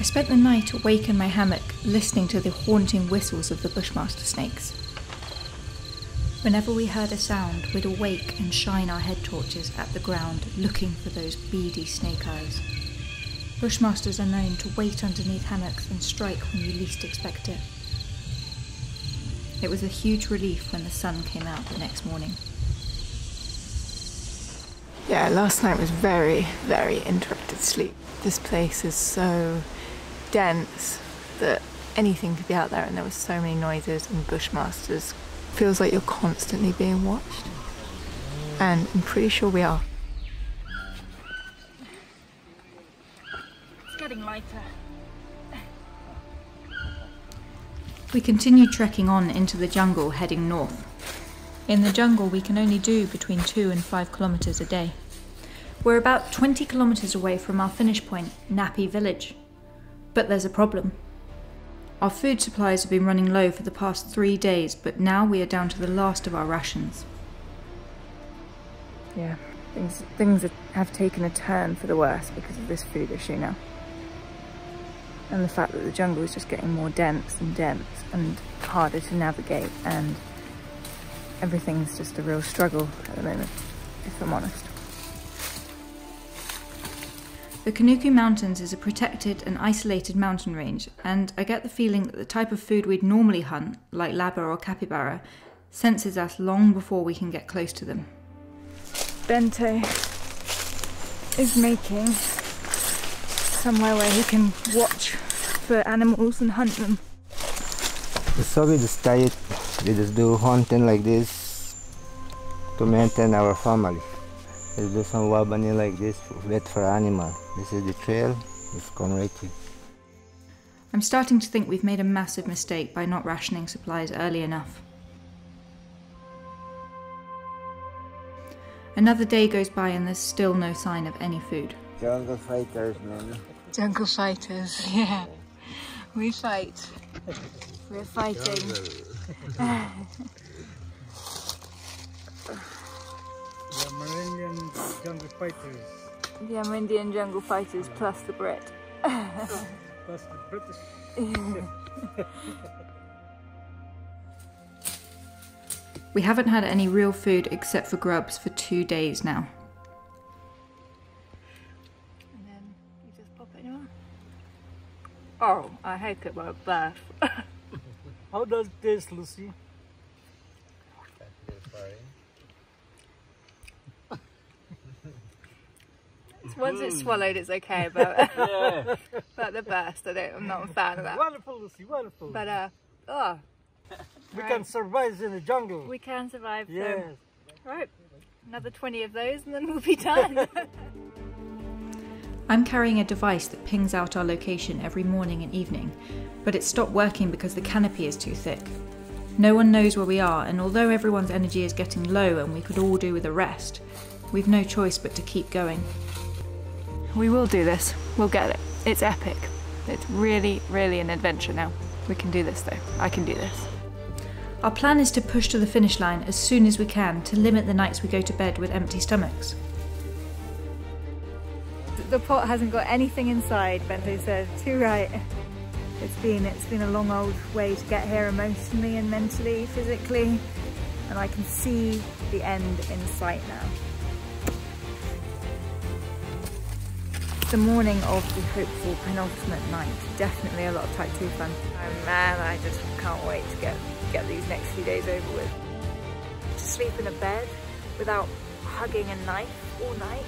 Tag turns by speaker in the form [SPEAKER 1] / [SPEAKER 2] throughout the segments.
[SPEAKER 1] spent the night awake in my hammock, listening to the haunting whistles of the bushmaster snakes. Whenever we heard a sound, we'd awake and shine our head torches at the ground, looking for those beady snake eyes. Bushmasters are known to wait underneath hammocks and strike when you least expect it. It was a huge relief when the sun came out the next morning.
[SPEAKER 2] Yeah, last night was very, very interrupted sleep. This place is so dense that anything could be out there, and there were so many noises and bushmasters. Feels like you're constantly being watched, and I'm pretty sure we are.
[SPEAKER 1] It's getting lighter. We continued trekking on into the jungle, heading north. In the jungle, we can only do between 2 and 5 kilometers a day. We're about 20 kilometers away from our finish point, Nappy Village. But there's a problem. Our food supplies have been running low for the past 3 days, but now we are down to the last of our rations.
[SPEAKER 2] Yeah, things have taken a turn for the worse because of this food issue now. And the fact that the jungle is just getting more dense and harder to navigate, and everything's just a real struggle at the moment, if I'm honest.
[SPEAKER 1] The Kanuku Mountains is a protected and isolated mountain range, and I get the feeling that the type of food we'd normally hunt, like laba or capybara, senses us long before we can get close to them.
[SPEAKER 2] Bento is making somewhere where he can watch for animals and hunt them.
[SPEAKER 3] So we just try it, we just do hunting like this to maintain our family. Let's do some wabani like this, wait for animal. This is the trail, it's gone right here.
[SPEAKER 1] I'm starting to think we've made a massive mistake by not rationing supplies early enough. Another day goes by and there's still no sign of any food.
[SPEAKER 3] Jungle fighters, man.
[SPEAKER 2] Jungle fighters, yeah. We fight. We're fighting.
[SPEAKER 4] The Amerindians jungle fighters.
[SPEAKER 2] The Amerindian jungle fighters plus the Brit.
[SPEAKER 4] Plus the British.
[SPEAKER 1] We haven't had any real food except for grubs for 2 days now.
[SPEAKER 2] And then you just pop it in. Oh, I hope it won't burst.
[SPEAKER 4] How does it taste, Lucy?
[SPEAKER 2] Once it's swallowed, it's okay, but
[SPEAKER 4] Yeah.
[SPEAKER 2] but the burst, I'm not a fan of that.
[SPEAKER 4] Wonderful, Lucy, wonderful.
[SPEAKER 2] But oh,
[SPEAKER 4] we
[SPEAKER 2] right.
[SPEAKER 4] can survive in the jungle.
[SPEAKER 2] We can survive.
[SPEAKER 4] Yes.
[SPEAKER 2] So, right, another 20 of those, and then we'll be done.
[SPEAKER 1] I'm carrying a device that pings out our location every morning and evening, but it stopped working because the canopy is too thick. No one knows where we are, and although everyone's energy is getting low and we could all do with a rest, we've no choice but to keep going.
[SPEAKER 2] We will do this. We'll get it. It's epic. It's really, really an adventure now. We can do this though. I can do this.
[SPEAKER 1] Our plan is to push to the finish line as soon as we can to limit the nights we go to bed with empty stomachs.
[SPEAKER 2] The pot hasn't got anything inside, Bento said. Too right. It's been a long old way to get here, emotionally and mentally, physically, and I can see the end in sight now. The morning of the hopeful penultimate night, definitely a lot of type 2 fun. Oh man, I just can't wait to get these next few days over with. To sleep in a bed without hugging a knife all night.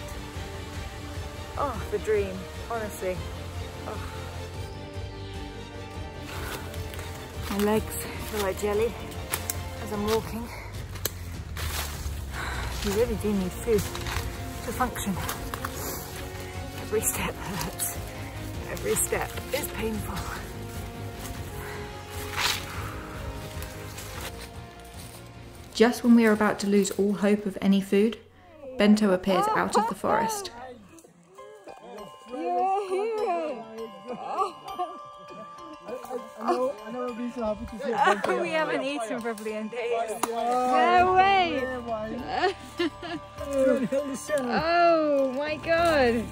[SPEAKER 2] Oh, the dream, honestly. Oh. My legs feel like jelly as I'm walking. You really do need food to function. Every step hurts. Every step is painful.
[SPEAKER 1] Just when we are about to lose all hope of any food, Bento appears out of the forest.
[SPEAKER 2] We haven't eaten properly in days. No way! Oh my god!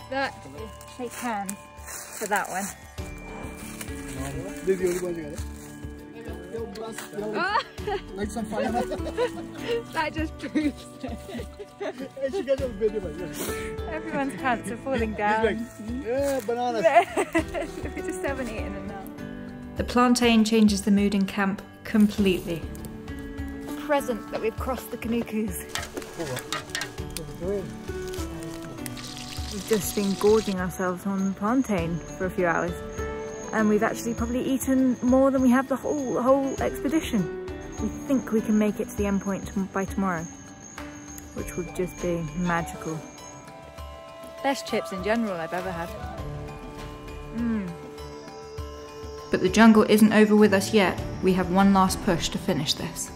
[SPEAKER 2] That, shake hands. for that one. Oh.
[SPEAKER 4] Like some fire.
[SPEAKER 2] That just proves everyone's pants are falling down.
[SPEAKER 4] Yeah, bananas.
[SPEAKER 2] We just haven't eaten enough.
[SPEAKER 1] The plantain changes the mood in camp completely.
[SPEAKER 2] Present that we've crossed the Kanukus. We've just been gorging ourselves on plantain for a few hours, and we've actually probably eaten more than we have the whole expedition. We think we can make it to the end point by tomorrow, which would just be magical. Best chips in general I've ever had.
[SPEAKER 1] But the jungle isn't over with us yet. We have one last push to finish this.